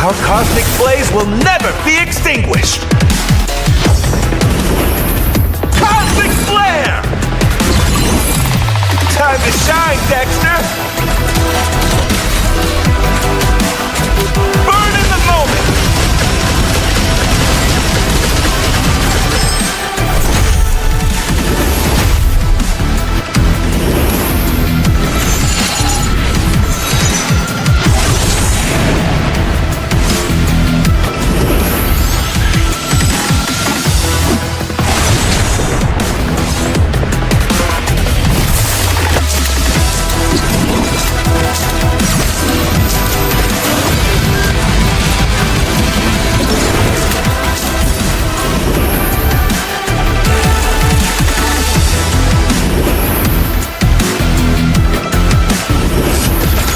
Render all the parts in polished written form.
Our cosmic blaze will never be extinguished! Cosmic flare! Time to shine, Dexter! Burn in the moment!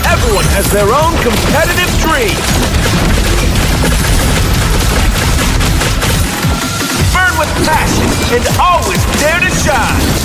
Everyone has their own competitive dream. Burn with passion and always dare to shine.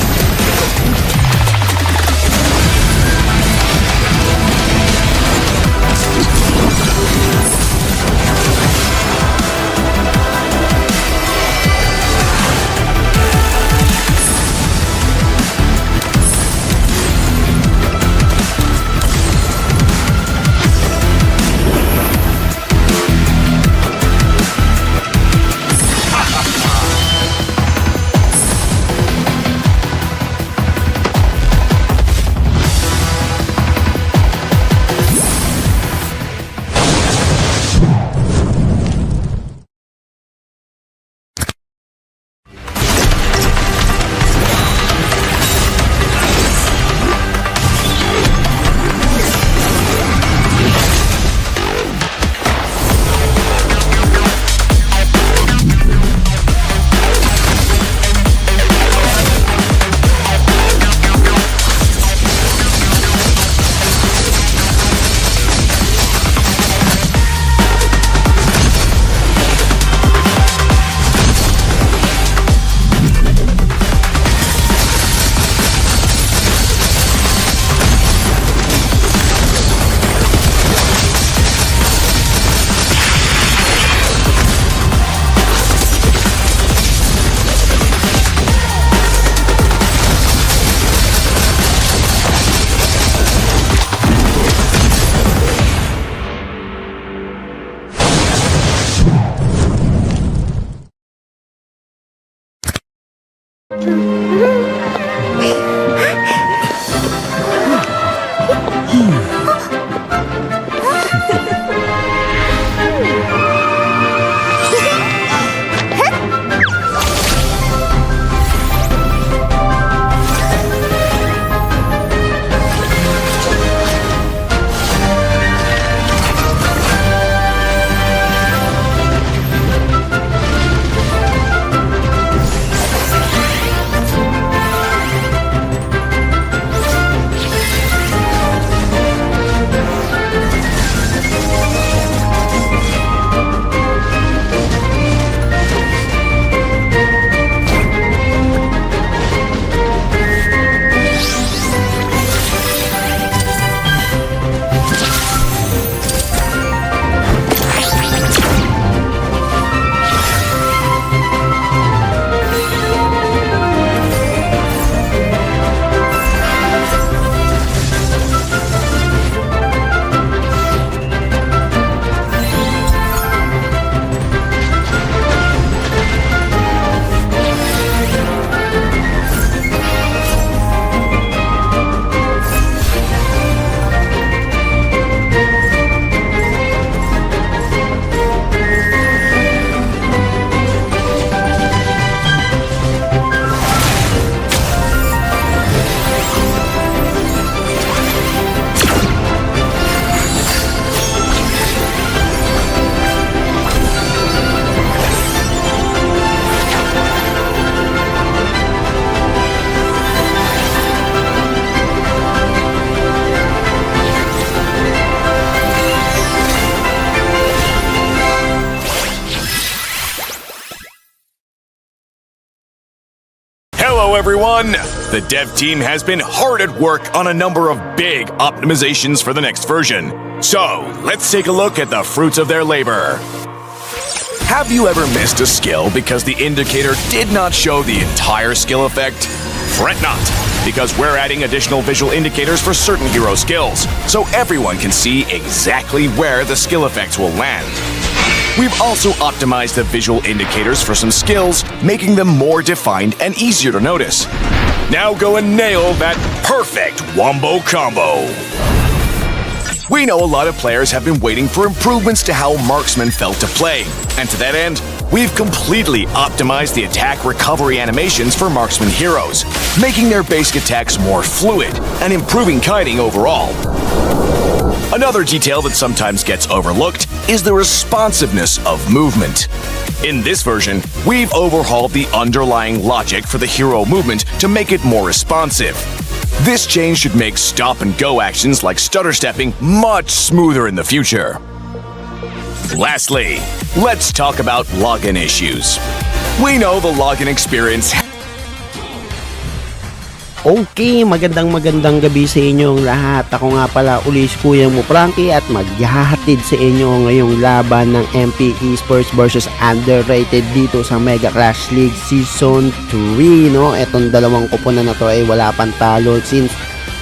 everyone! The dev team has been hard at work on a number of big optimizations for the next version. So, let's take a look at the fruits of their labor. Have you ever missed a skill because the indicator did not show the entire skill effect? Fret not, because we're adding additional visual indicators for certain hero skills, so everyone can see exactly where the skill effects will land. We've also optimized the visual indicators for some skills, making them more defined and easier to notice. Now go and nail that perfect wombo combo! We know a lot of players have been waiting for improvements to how Marksman felt to play, and to that end, we've completely optimized the attack recovery animations for Marksman heroes, making their basic attacks more fluid and improving kiting overall. Another detail that sometimes gets overlooked is the responsiveness of movement. In this version, we've overhauled the underlying logic for the hero movement to make it more responsive. This change should make stop-and-go actions like stutter stepping much smoother in the future. Lastly, let's talk about login issues. We know the login experience. Okay, magandang gabi sa inyong lahat. Ako nga pala uli si Kuya mo Frankie at maghahatid sa inyo ngayong laban ng MP Esports versus Underrated dito sa Mega Clash League Season 3, no? Etong dalawang kupunan na to ay wala pang talo since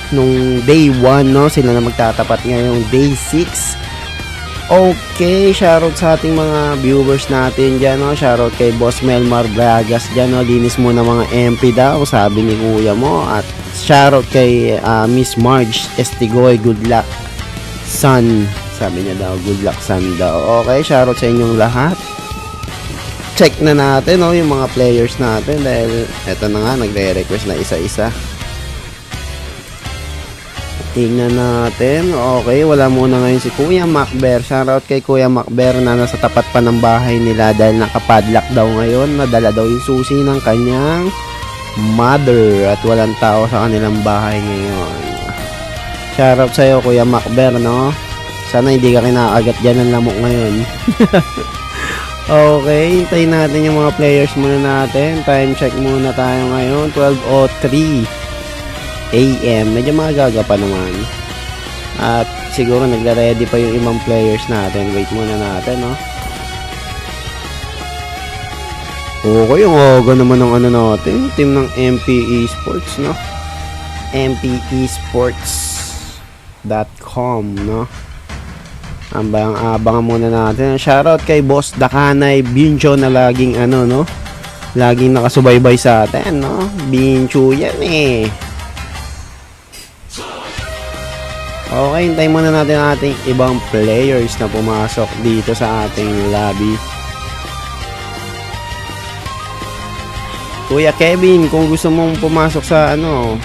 nung day 1, no? Sila na magtatapat ngayong day 6. Okay, shoutout sa ating mga viewers natin dyan, no? Shoutout kay Boss Melmar Bragas dyan, no? Linis mo na mga MP daw, sabi ni kuya mo. At shoutout kay Miss Marge Estigoy, good luck son, sabi niya daw, good luck son daw. Okay, shoutout sa inyong lahat. Check na natin, no? Yung mga players natin dahil eto na nga, nagre-request na isa-isa. Tingnan natin. Okay, wala muna ngayon si Kuya Macber. Shoutout kay Kuya Macber na nasa tapat pa ng bahay nila dahil nakapadlock daw ngayon. Nadala daw yung susi ng kanyang mother at walang tao sa kanilang bahay ngayon. Shoutout sa'yo Kuya Macber, no? Sana hindi ka kinakagat dyan ng lamok ngayon. Okay, hintayin natin yung mga players muna natin. Time check muna tayo ngayon. 12:03 AM, medyo magaga pa naman. At siguro nagre-ready pa yung ibang players natin. Wait muna natin, no? Okay, yung aga naman ng ano natin, team ng MP Esports, no? mpesports.com, no? Abangan muna natin. Shoutout kay Boss Dakanay Bincho na laging ano, no? Laging nakasubaybay sa atin, no? Bincho yan eh. Okay, hintayin muna natin ang ating ibang players na pumasok dito sa ating lobby. Kuya Kevin, kung gusto mong pumasok sa ano,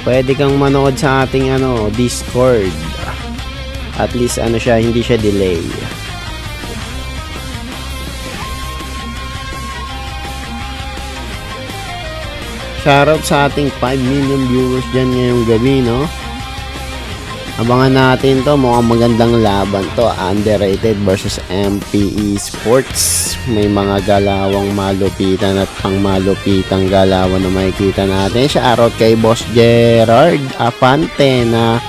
pwede kang manood sa ating ano, Discord. At least ano siya, hindi siya delay. Shoutout sa ating 5 million viewers dyan ngayong gabi, no? Abangan natin to, mukhang magandang laban to. Underrated versus MP Esports. May mga galawang malupitan at pang malupitang galawan na makikita natin. Shoutout kay Boss Gerard Afante na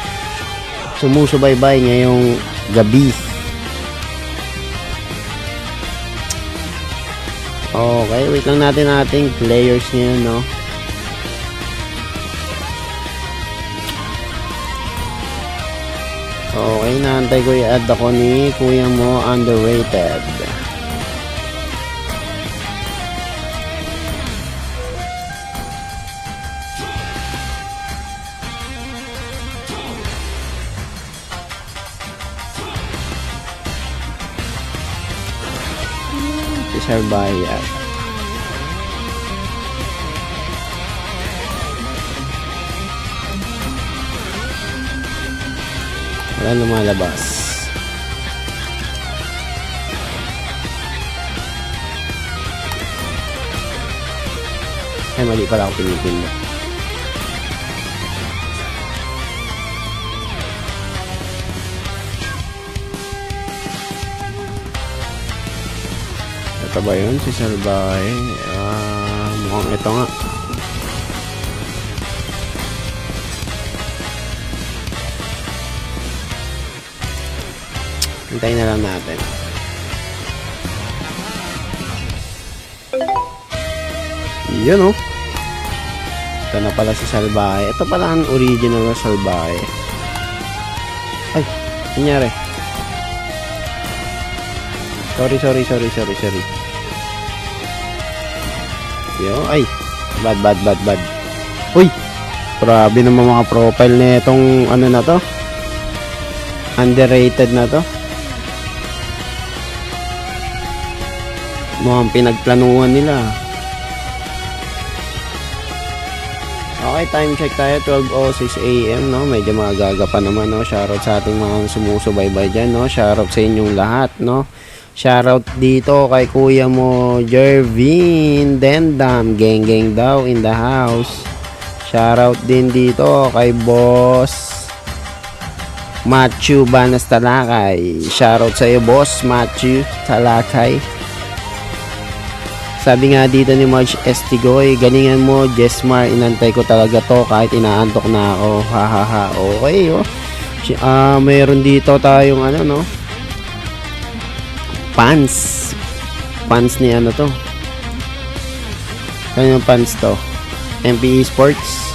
sumusubaybay ngayong gabi. Okay, wait lang natin ating players ngayon, no? Okay, naantay ko i-add ako ni Kuya mo Underrated. Si Sir Bayat. Wala lumalabas. Ay, mali pala ako pinipinda. Ito ba yun? Si Salbay. Mukhang ito nga. Hintayin na lang natin. Yun oh. Ito na pala si Salbahe. Ito pala ang original na Salbahe. Ay, nangyari. Sorry. Yo, ay. Bad. Uy! Grabe naman mga profile na itong ano na to. Underrated na to. Mukhang pinagplanuhan nila. Okay, time check tayo. 12:06 AM, no? Medyo magaga pa naman, no? Shoutout sa ating mga sumusubaybay dyan, no? Shoutout sa inyong lahat, no? Shoutout dito kay kuya mo, Jervin Dendam. Geng daw in the house. Shoutout din dito kay boss Matthew Banas Talakay. Shoutout sa iyo, boss Matthew Talakay. Sabi nga dito ni Marge Estigoy, galingan mo, Jesmar, inantay ko talaga to kahit inaantok na ako. Hahaha. Okay, oh. Mayroon dito tayong ano, no? Pants ni ano to. Kanyang pants to. MPE Sports.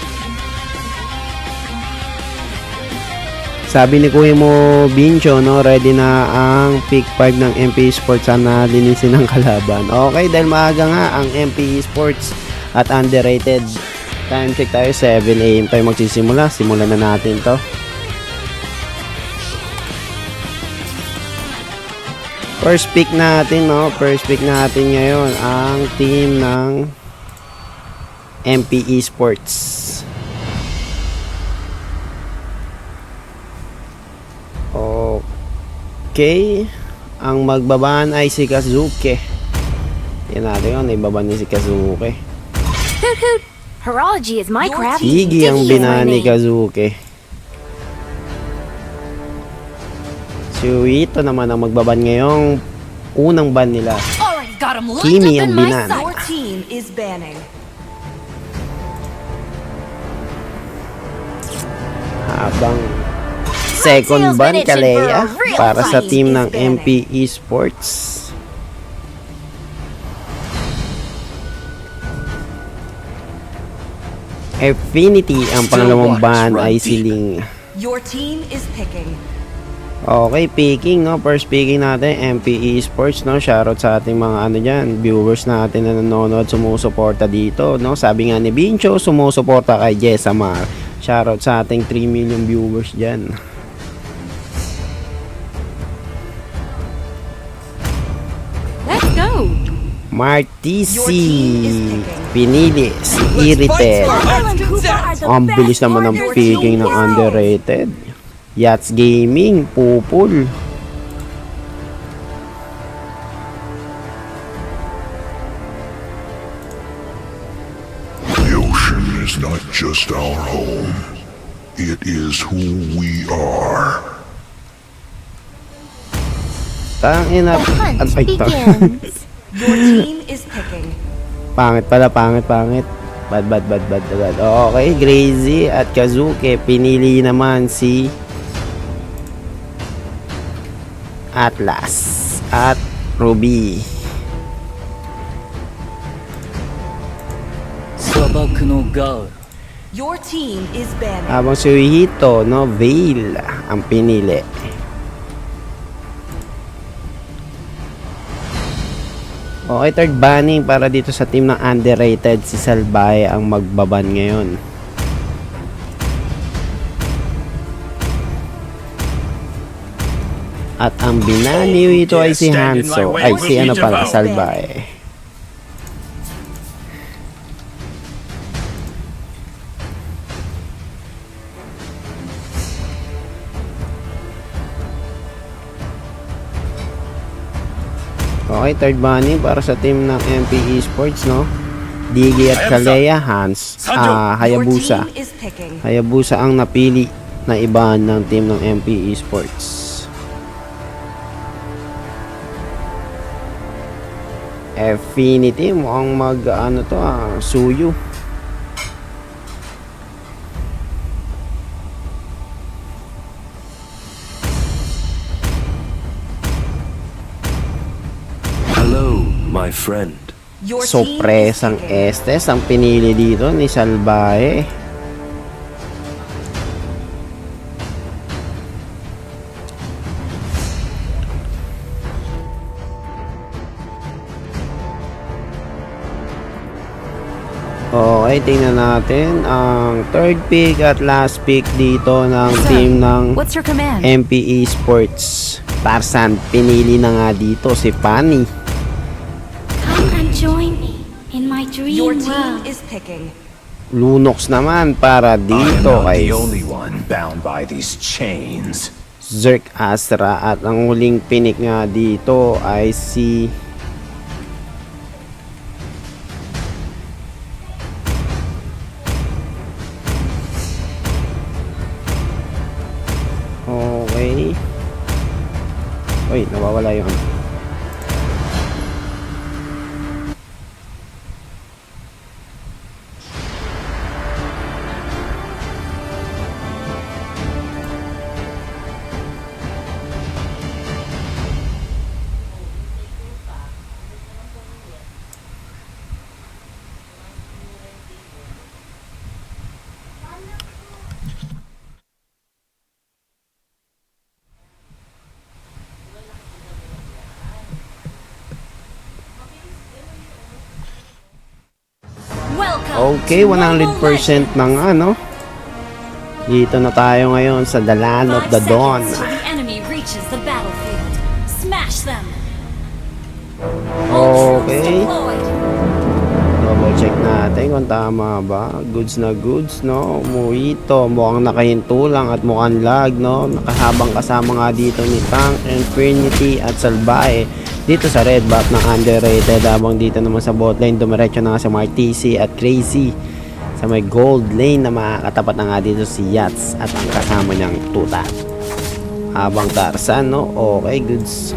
Sabi ni Kuya mo Bincho, no, ready na ang pick 5 ng MPE Sports. Sana linisin ng kalaban. Okay, dahil maaga nga ang MPE Sports at underrated. Time check tayo, 7 AM tayo magsisimula. Simulan na natin to. First pick natin, no? First pick natin ngayon ang team ng MPE Sports. Okay. Ang magbaban ay si Kazuke. Yan natin yun. Ibaban ni si Kazuke. Hoot hoot! Horology is my craft. Higi ang binani ni Kazuke. Si Uito naman ang magbaban ngayong unang ban nila. Kimi ang binan. Your team is banning. Habang second ban Kalea para sa team ng MPE Sports. Affinity ang pangalawang ban ay si Ling. Your team is picking. Okay, picking, no? First picking natin, MPE Sports, no? Shoutout sa ating mga ano dyan, viewers natin na nanonood, sumusuporta dito, no? Sabi nga ni Bincho, sumusuporta kay Jessamar. Shoutout sa ating 3 million viewers dyan. Let's go! Martisi pinili si Iritel. Ang bilis naman ng picking ng underrated. Yachts Gaming, pupul. The ocean is not just our home. It is who we are. Tangina. The hunt Ay, begins. Your team is picking. pangit pala, pangit. Bad. Okay, Gracie at Kazuke. Pinili naman si Atlas at Ruby. Your team is banning. Habang si Hito, no, Veil ang pinili. Okay, third banning para dito sa team ng underrated. Si Salbahe ang magbaban ngayon. At ang binani ito ay si Hanso. Ay, si ano pala, Salbahe. Okay, third banning para sa team ng MPE Sports, no? Digi at Kalea, Hans, Hayabusa. Your team is picking. Hayabusa ang napili na ibahan ng team ng MPE Sports. Affinity, mukhang ano to Suyu. Hello, my friend. Your team is Sorpresang picking. Estes ang pinili dito ni Salbae. Okay, tingnan natin ang third pick at last pick dito ng team ng What's your command? MPE Sports. Tarzan, pinili na nga dito si Pani. Come and join me in my Your dream team world. is picking. Lunox naman para dito kay one bound by these chains. Zerk Astra at ang huling pinik nga dito ay si okay. Uy, nawawala yung Welcome okay, 100% ng ano. Dito na tayo ngayon sa The Land of the Dawn. Till the enemy reaches the battlefield. Smash them. Okay. Deployed. Double check natin kung tama ba. Goods na goods, no? Mojito, mukhang nakahinto lang at mukhang lag, no? Nakahabang kasama nga dito ni Tank, Infinity at Salbae dito sa red buff ng underrated, habang dito naman sa bot lane dumiretso na nga si Martisi at Crazy sa may gold lane na makakatapat na nga dito si Yats at ang kasama niyang tuta. Habang Tarzan, no? Okay, goods.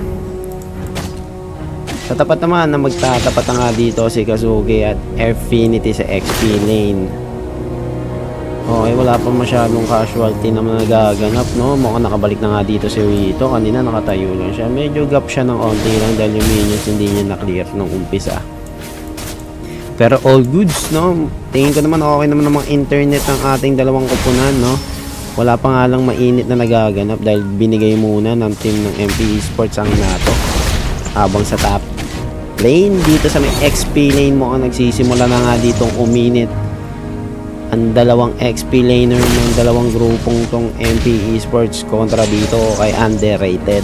Sa tapat naman na magtatapat na nga dito si Kazuki at Affinity sa XP lane. Okay, wala pa masyadong casualty na nagaganap, no? Mukhang nakabalik na nga dito si Wito. Kanina nakatayo lang siya. Medyo gap siya ng onti lang dahil yung minions hindi niya na-clear nung umpisa. Pero all goods, no? Tingin ko naman okay naman ng mga internet ng ating dalawang kupunan, no? Wala pa nga lang mainit na nagaganap dahil binigay muna ng team ng MPE Sports ang nato. Habang sa top lane, dito sa may XP lane mo ang nagsisimula na nga ditong uminit ang dalawang XP laner ng dalawang grupong tong MPE Sports kontra dito kay underrated.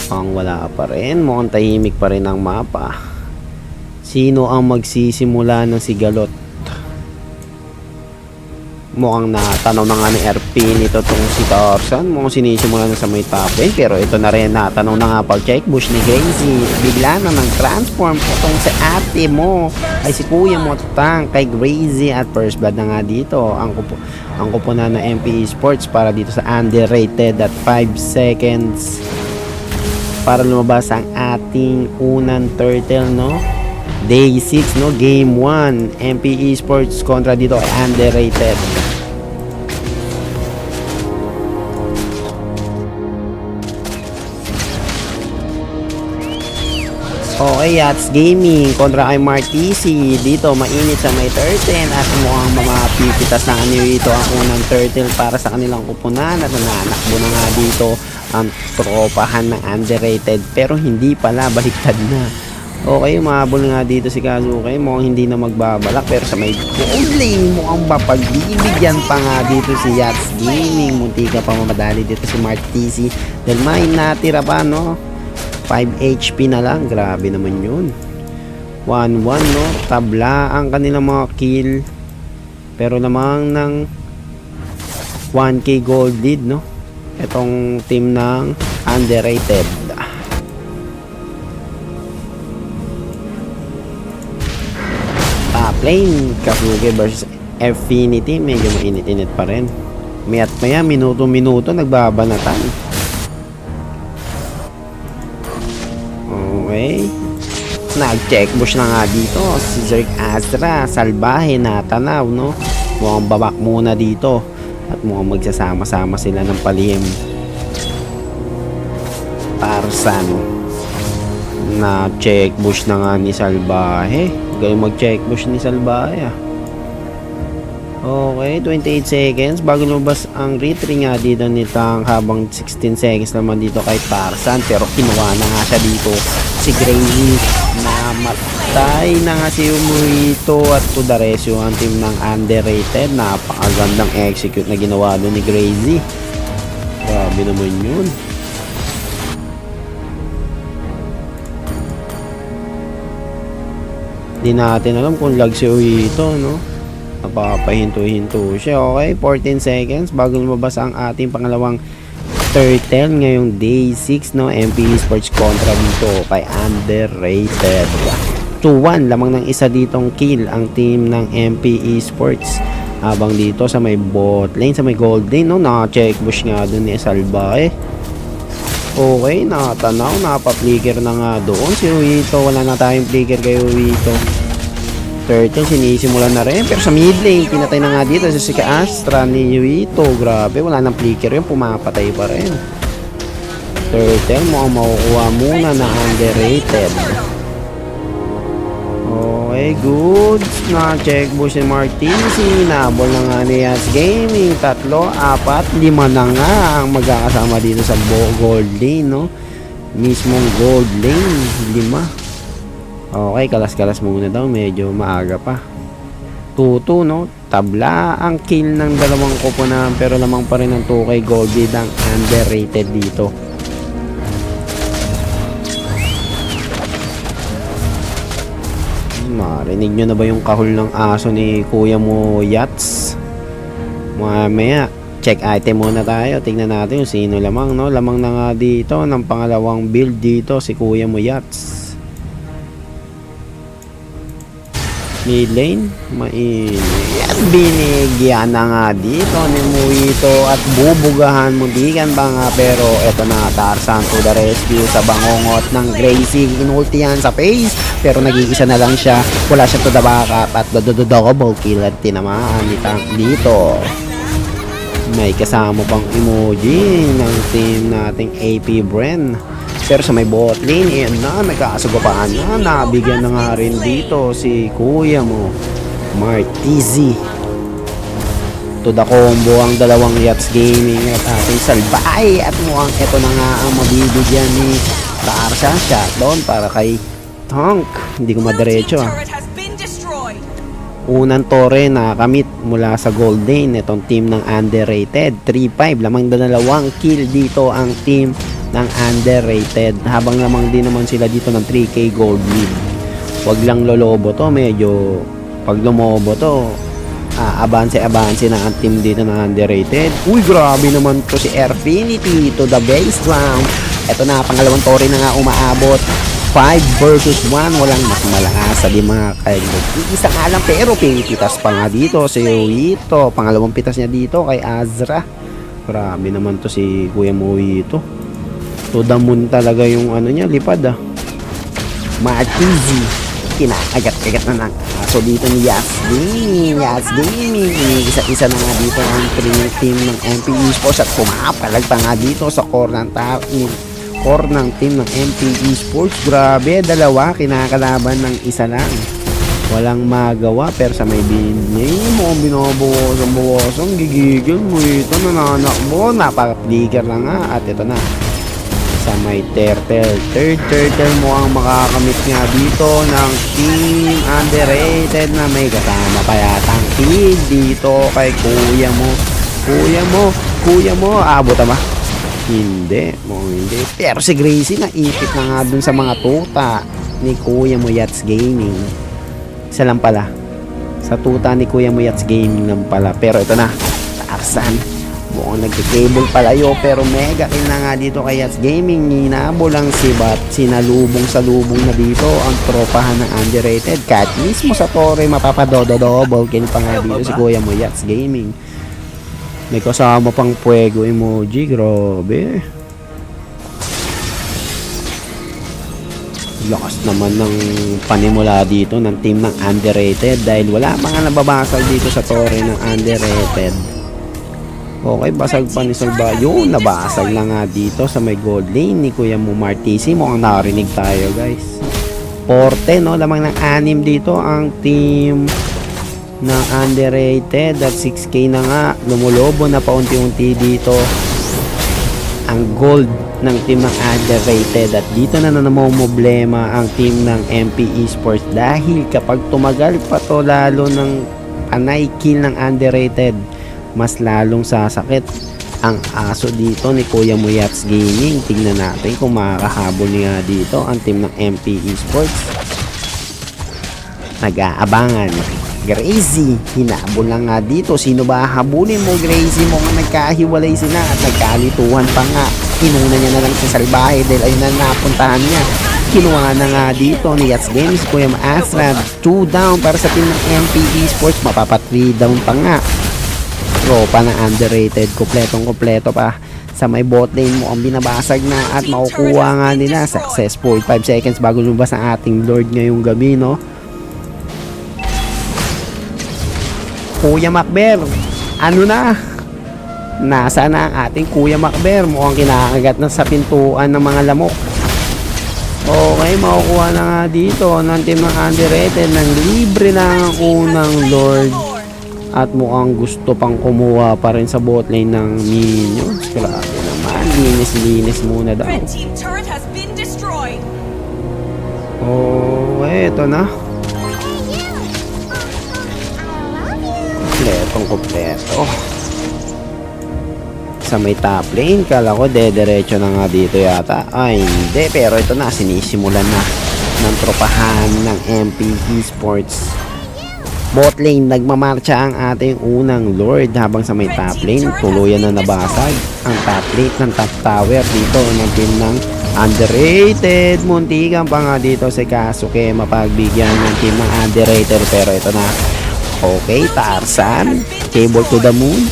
Ang wala pa rin, mukhang tahimik pa rin ang mapa. Sino ang magsisimula ng sigalot? Mukhang natanong na nga ni RP nito tong si Tarzan. Mukhang sinisimula na sa may top lane. Pero ito na rin, natanong na nga pag check bush ni Crazy. Bigla na nang transform itong si ate mo ay si kuya mo Tank kay Crazy at first blood na nga dito. Ang kupunan na MPE Sports para dito sa underrated at 5 seconds para lumabas ang ating unang turtle, no? Day 6, no? Game 1 MPE Sports kontra dito ay underrated. Okay, Yats Gaming kontra kay Martisi. Dito mainit sa may turtle at mukhang mamapipitas na kanito ang unang turtle para sa kanilang kupunan at nananakbo na nga dito ang tropahan ng underrated pero hindi pala, baliktad na. Okay, umabol nga dito si Kazuki. Mukhang hindi na magbabalak pero sa may gold lane mukhang mapagbibigyan pa nga dito si Yats Gaming. Munti ka pa mamadali dito si Martisi dahil may natira pa, no? 5 HP na lang, grabe naman yun. 1-1, no? Tabla ang kanilang mga kill pero lamang ng 1k gold lead, no? Itong team ng underrated. Top lane, Kazuki versus Affinity, medyo mainit-init pa rin. Mayat maya, minuto-minuto nagbabanatan. Okay. Nag-check bush na nga dito. Si Zerk Astra. Salbahe na tanaw, no? Mukhang babak muna dito. At mukhang magsasama-sama sila ng palihim. Tarzan. Na-check bush na nga ni Salbahe. Galing mag-check bush ni Salbahe, ah. Okay, 28 seconds bago lumabas ang retry nga dito ni Tang, habang 16 seconds naman dito kay Tarzan, pero kinuha na nga siya dito si Gravy. Namatay na nga si Umuito at to the rescue ang team ng Underrated. Napakagandang execute na ginawa doon ni Gravy. Grabe naman yun. Di natin alam kung lag si Umuito, no? Napapahinto-hinto siya. Okay, 14 seconds bago lumabas ang ating pangalawang turtle ngayong day 6, no? MP Esports kontra dito kay Underrated. 2-1, lamang ng isa ditong kill ang team ng MP Esports. Habang dito sa may bot lane, sa may gold lane, no? Naka-check bush nga doon ni Salbahe. Okay, nakatanaw, napaplikir na nga doon si Huito. Wala na tayong flicker kay Huito. Turtle, sinisimulan na rin. Pero sa mid lane, pinatay na nga dito si Astra ni Huito. Grabe, wala nang flicker yun. Pumapatay pa rin. Turtle, mukhang makukuha muna na Underrated. Okay, good. Na-check bush si Martins. Nabol na nga ni Yas Gaming. 3, 4, 5 na nga ang magkakasama dito sa gold lane, no? Mismong gold lane, 5. Okay, kalas-kalas muna daw. Medyo maaga pa. 2-2, no? Tabla ang kill ng dalawang koponan, pero lamang pa rin ang 2K gold lead ang Underrated dito. Marinig nyo na ba yung kahol ng aso ni Kuya mo Yats? Mamaya, check item muna tayo. Tingnan natin yung sino lamang, no? Lamang na nga dito ng pangalawang build dito si Kuya mo Yats. Mid lane, mainit. Binigyan na nga dito ni Muito at bubugahan mo digan ba nga, pero eto na, Tarzan to the rescue sa bangongot ng Gracie. Inulti yan sa face, pero nag-iisa na lang siya. Wala siya to the backup at double kill at tinamaan ni Tank dito. May kasama pang emoji ng team nating AP Bren. Pero sa may bot lane, yan na, nagkasagupaan na. Nabigyan na nga rin dito si Kuya mo Martizi. To the combo ang dalawang Yats Gaming at ating Salbahe. At mukhang ito na nga ang mabibigyan ni Tarzan. Shutdown para kay Tank. Hindi ko madiretso, ah. Unang tore na kamit mula sa gold lane itong team ng Underrated. 3-5, lamang dalawang kill dito ang team ng Underrated, habang lamang din naman sila dito ng 3K gold lead. Wag lang lolobo to, medyo pag lumobo to, abanse na ang team dito ng Underrated. Uy, grabe naman to si Airfinity to the baseline. Eto na, pangalawang tore na nga umaabot. 5 versus 1, walang mas malakas sa 5 kaigod. Isa nga lang, pero pitas pa nga dito si Huito. Pangalawang pitas niya dito kay Azra. Grabe naman to si Kuya Huito. To the moon talaga yung ano niya, lipad, ah. Martizi. Kinakagat-kagat na ng aso dito ni Yas Gaming. Isa-isa na nga dito ang team ng MP Esports at pumapalag pa nga dito sa core ng team ng MP Esports. Grabe, dalawa kinakalaban ng isa lang. Walang magawa, pero sa may binay mo, binabawasan, gigigil mo ito, nananakbo, napaka-flicker na nga. At ito na, sa may third turtle mo ang makakamit nga dito ng team Underrated na may kasama pa yatang kill dito kay Kuya mo. Abot ba? Hindi. Pero si Gracie naipit na nga dun sa mga tuta ni Kuya mo Yats Gaming. Isa lang pala. Sa tuta ni Kuya mo Yats Gaming lang pala. Pero ito na, Tarzan. Mukhang nagkikable palayo, pero mega kill na nga dito kay Yats Gaming. Hinabol ang sibat, sinalubong na dito ang tropahan ng Underrated. Kahit mismo sa tore, mapapadodo-double kill pa nga dito si Kuya mo Yats Gaming. May kasama pang fuego emoji, grabe. Lakas naman ng panimula dito ng team ng underrated dahil wala pa nga nababasag dito sa tore ng underrated. Okay, basag pa ni Salva. Yun, nabasag na nga dito sa may gold lane ni Kuya Mo Martisi. Mukhang narinig tayo, guys. Porte, no? Lamang ng 6 dito ang team ng underrated at 6K na nga. Lumulobo na paunti-unti dito ang gold ng team ng underrated at dito na namumblema ang team ng MP Esports dahil kapag tumagal pa to lalo ng panay kill ng underrated, mas lalong sasakit ang aso dito ni Kuya Muyats Gaming. Tingnan natin kung makakahabol niya dito ang team ng MP Esports. Nag-aabangan. Gracie, hinabol lang nga dito. Sino ba habulin mo, Gracie? Mukhang nagkahiwalay sila at nagkalituhan pa nga. Inuna niya na lang si Salbahe dahil ayun na napuntahan niya. Kinuha na nga dito ni Yats Games, Kuya Asrad. 2 down para sa team ng MP Esports. Mapapa 3 down pa nga. Tropa na underrated. Kompletong-kompleto pa. Sa may bot lane mo ang binabasag na at makukuha nga nila. Successful. 5 seconds bago lumabas ang ating Lord ngayong gabi, no? Kuya Macber, ano na? Nasa na ang ating Kuya Macber? Mukhang kinakagat na sa pintuan ng mga lamok. Okay, makukuha na nga dito ng team ng underrated ng libre lang ang unang Lord. At mukhang gusto pang kumuha pa rin sa bot lane ng minions. Grabe naman, linis-linis muna daw. Red team turret has been destroyed. Oh, eto na. Kompleto. Sa may top lane, kala ko diretso na nga dito yata. Ay, hindi. Pero ito na, sinisimulan na ng tropahan ng MP Esports. Bot lane, nagmamarcha ang ating unang Lord habang sa may top lane, tuluyan na nabasag ang top lane ng top tower dito ng team ng underrated. Muntikan pa nga dito si Kasuke mapagbigyan ng team ng underrated, pero ito na. Okay, Tarzan, cable to the moon.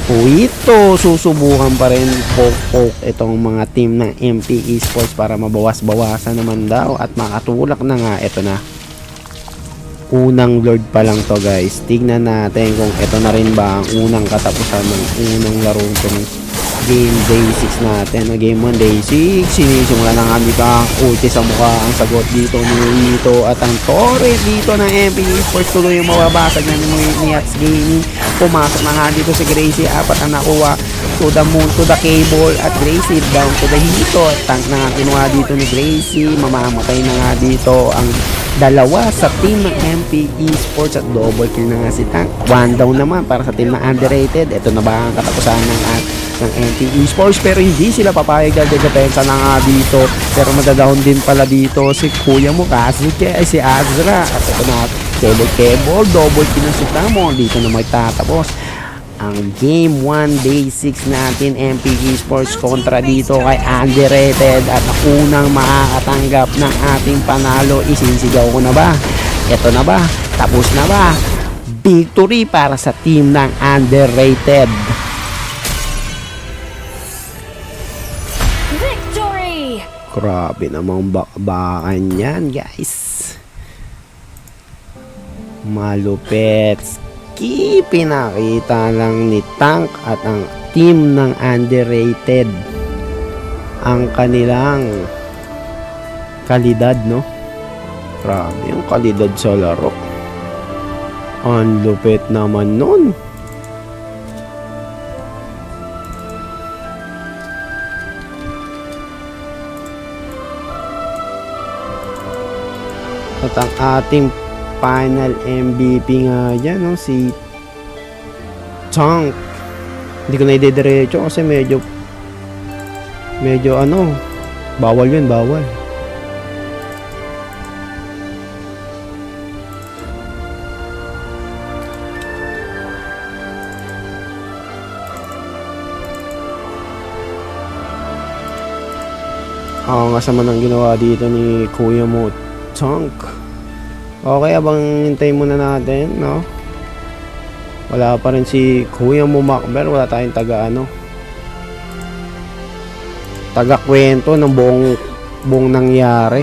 Ito, susubukan pa rin poke itong mga team ng MP Esports para mabawas-bawasan naman daw at makatulak na nga. Ito na, unang Lord pa lang to, guys. Tignan natin kung ito na rin ba ang unang katapusan ng unang laro itong game day 6 natin. Game 1 day 6, sinisimula na nga dito ang ulti sa mukha. Ang sagot dito ni Ito at ang torre dito ng MP Esports tuloy yung mababasag na ni Yats Gaming. Pumasok na nga dito si Gracie, 4 ang nakuha. To the moon, to the cable at Gracie down to the hito. Tank na nga kinuha dito ni Gracie. Mamamatay na nga dito ang dalawa sa team ng MP Esports at double kill na nga si Tank. 1 down naman para sa team ng underrated. Ito na ba ang katapusan ng MP Esports, pero hindi sila papayag dahil depensa na nga dito. Pero madadown din pala dito si Kuya mo kasi si Azra. At ito na, cable, double kill na si Tamo. Dito na magtatapos ang game 1 day 6 natin, MP Esports kontra dito kay underrated. At unang makakatanggap ng ating panalo, isinsigaw ko na ba? Ito na ba? Tapos na ba? Victory para sa team ng underrated. Victory! Grabe namang bakbakan yan, guys. Malupet. Pinakita lang ni Tank at ang team ng underrated ang kanilang kalidad, no? Grabe yung kalidad sa laro. Ang lupit naman nun. At ang ating final MVP nga dyan, no? Si Tank. Hindi ko na idediretso kasi medyo bawal yun, bawal. Ang kasama ng ginawa dito ni Kuya mo, Tank. Okay, abang hintay muna natin, no? Wala pa rin si Kuya mo Macber, wala tayong taga kwento ng buong nangyari.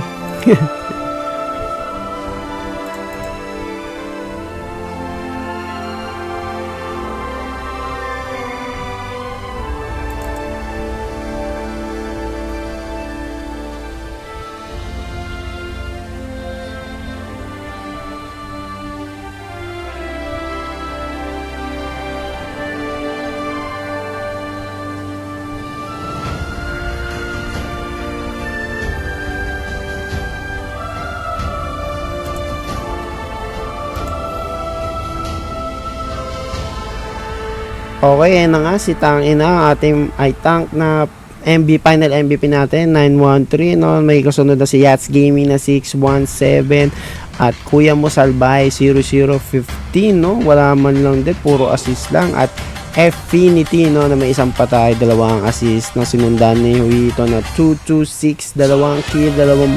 Okay, ayan na nga si Tang Ina, ating tank na final MVP natin 913, no? May kasunod na si Yats Gaming na 617 at Kuya mo Salbay 0015, no? Wala man lang din, puro assist lang. At Affinity, no, na may isang patay, dalawang assist, na sinundan ni Huito na 226, dalawang kill, dalawang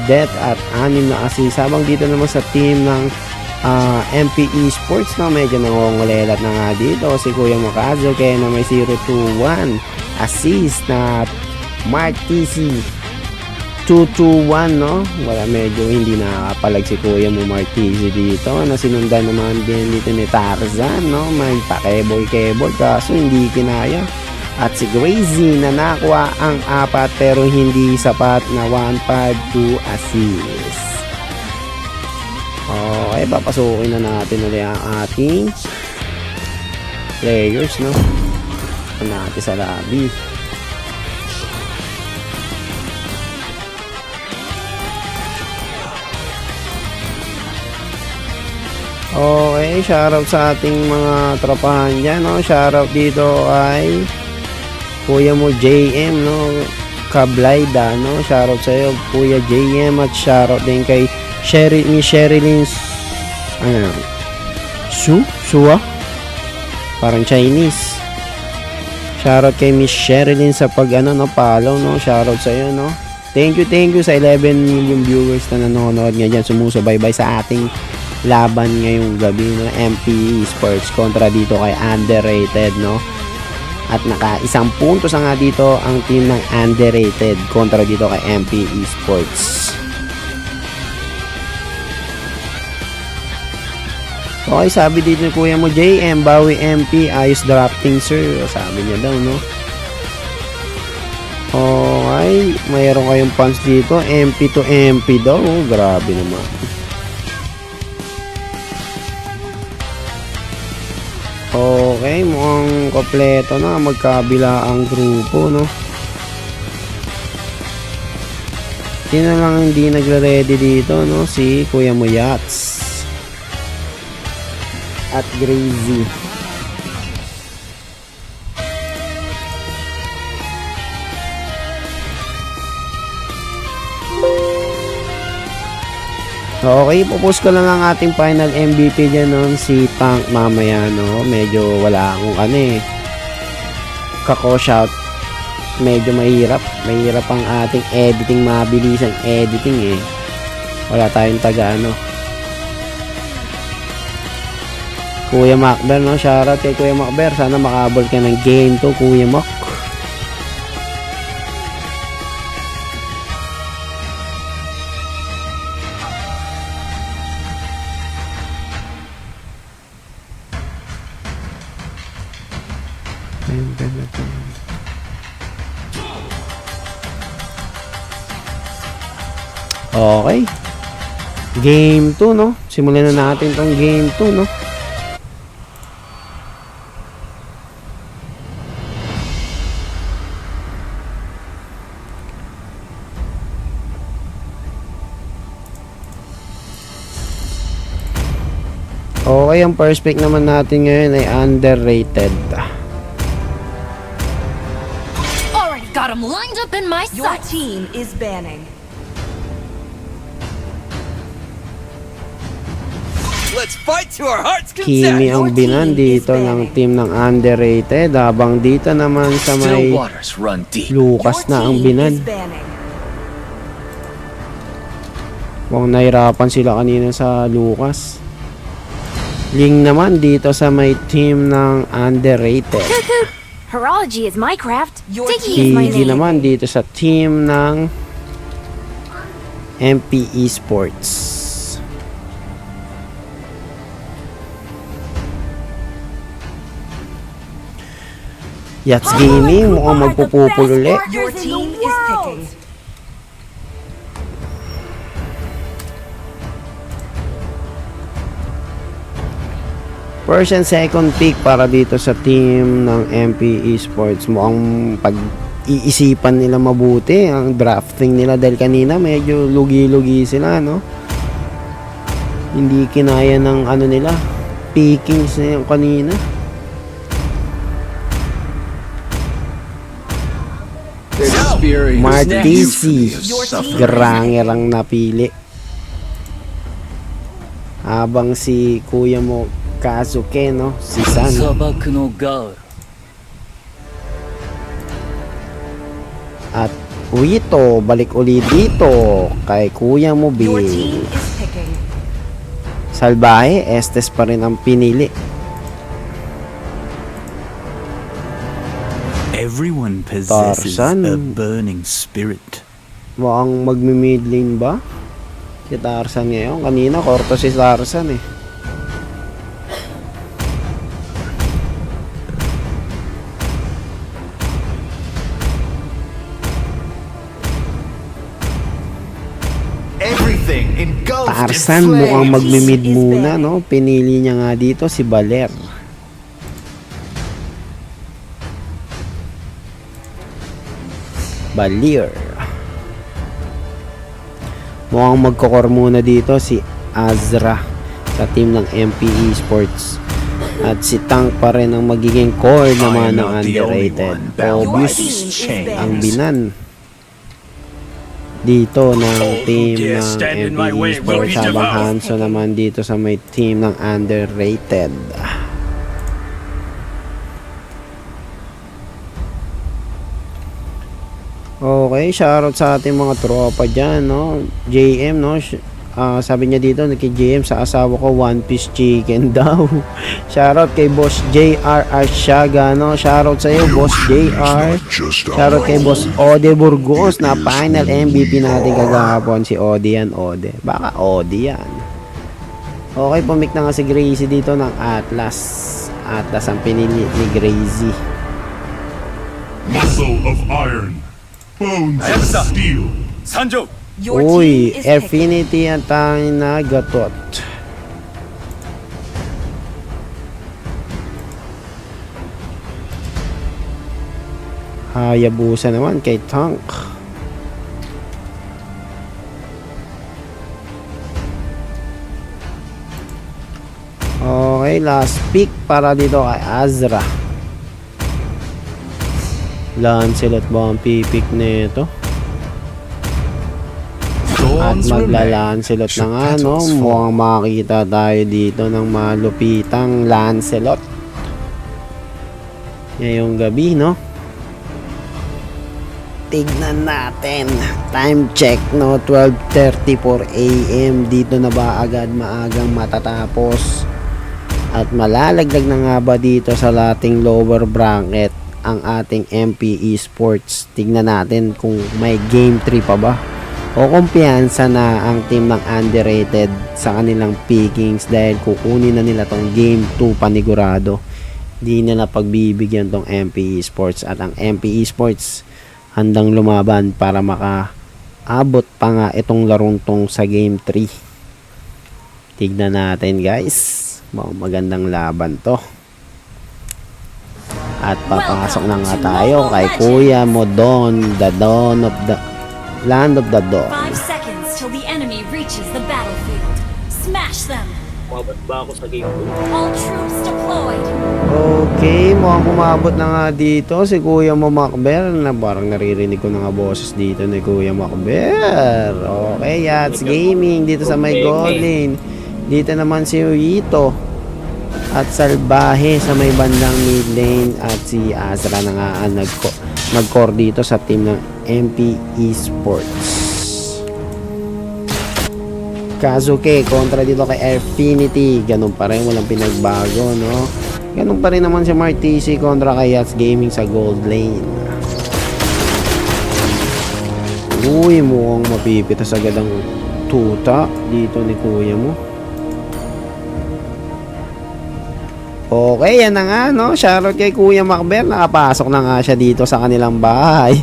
death at 6 na assist. Habang dito naman sa team ng MP Esports, no, medyo nangongolelat na nga dito si Kuya Makazo, kaya na may 021 assist na Martisi 221, no. Wala, medyo hindi nakapalag si Kuya mo Martisi dito, na sinundan naman din dito ni Tarzan, no. May pakebol kaso hindi kinaya. At si Gracie na nakuha ang 4 pero hindi sapat na 152 assist. Okay, papasukin na natin ulit ang ating players, no? Natin sa lobby. Okay, shoutout sa ating mga tropahan dyan, no? Shoutout dito ay Kuya mo JM, no? Kablayda, no? Shoutout sa'yo, Kuya JM, at shoutout din kay Sherilyn Suwa? Parang Chinese. Shoutout kay Miss Sherilyn sa follow, no? Shoutout sa iyo, no? Thank you sa 11 million viewers na nanonood nga dyan, sumusubaybay sa ating laban ngayong gabi, no? MP Esports kontra dito kay Underrated, no? At naka-1 puntos nga dito ang team ng Underrated kontra dito kay MP Esports. Okay, sabi dito ni Kuya mo JM, Bawi MP, ayos drafting sir, sabi niya daw, no? Okay, mayroon kayong fans dito, MP to MP daw, grabe naman. Okay, mukhang kompleto na, magkabila ang grupo, no? Sino lang hindi nagre-ready dito, no? Si Kuya mo Yats at Gracie. Okay, pupost ko lang ang ating final MVP dyan, no? Si Tank mamaya, no? Medyo wala akong kako-shout. Medyo mahirap ang ating editing, mabilis ang editing, wala tayong taga, Kuya Macber, no? Shoutout kay Kuya Macber. Sana makabol ka ng game to, Kuya Mac. Okay. Game 2, no? Simulan na natin tong game 2, no? Okay, ang first pick naman natin ngayon ay Underrated. Already got him lined up in my Your sights. team is banning. Let's fight to our heart's Kimi content. ang binan dito ng team ng Underrated, habang dito naman sa Still may waters run deep. Lucas na ang Your team binan. is banning. Mukhang nahirapan sila kanina sa Lucas. Ling naman dito sa may team ng Underrated. Horology is my craft. Your Diggy is my Gigi name. naman dito sa team ng MP Esports. Yats Gaming mukhang magpupupul ulit. Your team is picking. First and second pick para dito sa team ng MP Esports. Mukhang pag-iisipan nila mabuti ang drafting nila dahil kanina medyo lugi-lugi sila, no? Hindi kinaya ng ano nila, pickings na yung kanina. Martisi, Grangerang napili. Habang si kuya mo Kazuke, no? Si San. At Uito, balik uli dito kay kuya mo Your Bill. team is picking. Salbahe, Estes pa rin ang pinili. Everyone possesses Tarzan. a burning spirit. Mukhang magmi-mid lane ba? Si Tarzan ngayon. Kanina, korto si Tarzan eh. Everything engulfed Tarzan mukhang magmi-mid muna, no? Pinili niya nga dito si Baler. Balir. Mukhang magkokor muna dito si Azra sa team ng MP Esports. At si Tank pa rin ang magiging core naman ng underrated. Obvious ang binan dito ng team ng MP Esports. Habang Hanso naman dito sa may team ng underrated. Okay, shoutout sa ating mga tropa dyan, no? JM, no? Sabi niya dito, kay JM, sa asawa ko, one piece chicken daw. Shoutout kay Boss JR Arshaga, no? Shoutout sa iyo, Boss JR. Shoutout kay Boss Ode Burgos, na final MVP natin kagahapon. Si Ode yan, Ode. Baka Ode yan. Okay, pumik na nga si Gracie dito ng Atlas. Atlas ang pinili ni Gracie. Muscle of iron. Bones of steel. Sanjo! Your Uy, team is picking. Affinity ang tanging nagatot. Hayabusa naman kay Tank. Okay, last pick para dito kay Azra. Lancelot ba ang pipick nito? At magla-Lancelot na nga, no? Mukhang makikita tayo dito ng malupitang Lancelot ngayong gabi, no? Tignan natin. Time check, no? 12:34 AM. Dito na ba agad maagang matatapos? At malalagdag na nga ba dito sa lating lower bracket ang ating MP Esports? Tignan natin kung may game 3 pa ba o kumpiyansa na ang team ng underrated sa kanilang pickings dahil kukunin na nila tong game 2 panigurado. Di nila pagbibigyan tong MP Esports, at ang MP Esports handang lumaban para makaabot pa nga itong larong tong sa game 3. Tignan natin, guys. Magandang laban to. At papasok na nga tayo kay Kuya Modon, the Dawn of the Land of the Dawn. 5 seconds till the enemy reaches the battlefield. Smash them! All troops deployed. Okay, mukhang umabot na nga dito si Kuya mo Macber, na parang naririnig ko na nga boses dito ni Kuya Macber. Okay, Yats Gaming dito sa may gold lane. Dito naman si Uito at Salbahe sa may bandang mid lane, at si Azra na nga ang nag-core dito sa team ng MP Esports. Kazuke kontra dito kay Affinity, ganun pa rin, walang pinagbago, no? Ganun pa rin naman si Martisi kontra kay Yats Gaming sa gold lane. Uy, mukhang mapipitas agad ang tuta dito ni kuya mo. Okay, yan na nga, no? Shoutout kay Kuya Macber. Nakapasok na nga siya dito sa kanilang bahay.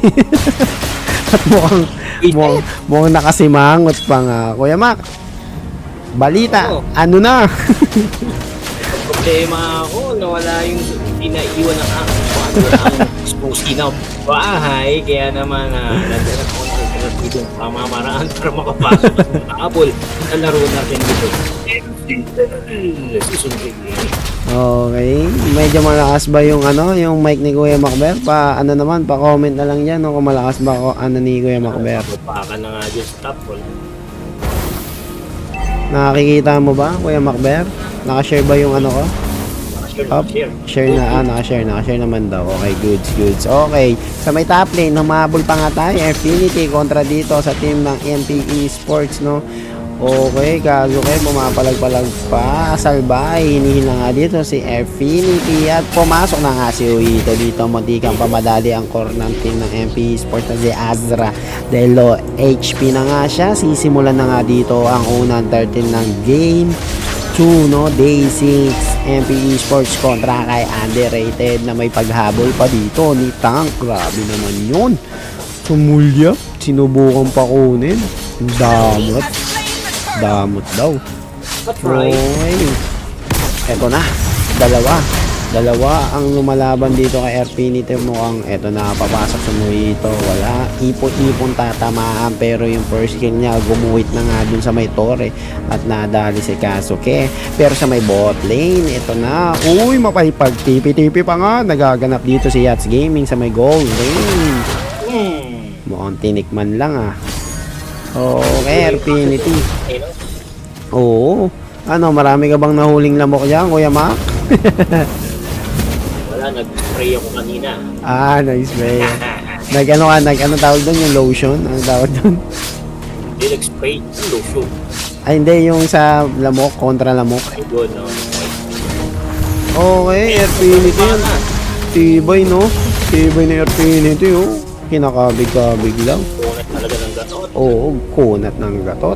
At mukhang nakasimangot pa nga. Kuya Mac, balita, ano na? Problema ako, nawala yung pinaiwan ng ang exposed na bahay. Kaya naman, nandun ako ng alternatibong pamamaraan para makapasok at makaabol sa laro natin dito. Season 3. Okay, medyo malakas ba yung yung mic ni Kuya Macber? Pa-comment na lang diyan, no, kung malakas ba ni Kuya Macber. Baka na nga dyan sa top roll. Nakikita mo ba, Kuya Macber? Naka-share ba yung ko? Up, share na, naka-share naman daw. Okay, goods. Okay, sa may top lane, humabol pa nga tayo. Infinity kontra dito sa team ng MPE Sports, no? Okay, Kazuke, pumapalag-palag pa. Salbay, hinihila nga dito si Infinity at pumasok na nga si Uito dito. Muntikang pamadali ang core ng team ng MPE Sports na si Azra. Dahil low HP na nga siya, sisimulan na nga dito ang unang 13 ng game 2, no? Day 6, MPE Sports kontra kay Underrated na may paghabol pa dito ni Tank. Grabe naman yun. Sumulya, sinubukan pa kunin. Damot daw. Okay. Eto na. Dalawa ang lumalaban dito kay Infinity. Mukhang eto na, papasok sa Muito. Wala. Ipon-ipon tatamaan. Pero yung first kill niya, gumuhit na nga dun sa may tore. At nadali si Kazuke. Pero sa may bot lane, eto na. Uy, mapalipag. Tipi-tipi pa nga. Nagaganap dito si Yats Gaming sa may gold lane. Mukhang tinikman lang Okay, Infinity. Oo. Marami ka bang nahuling lamok dyan, Kuya Mac? Wala, nag-spray ako kanina. Nag-spray. Nag-ano tawag doon, yung lotion? Ano tawag doon? Hindi, nag-spray yung lotion. Ay, hindi, yung sa lamok, kontra lamok. Ay, doon, no? Okay, Infinity. Tibay, no? Tibay na Infinity, oh. Kinakabig-kabig lang. Kunat talaga ng gatot. Oo, kunat ng gatot.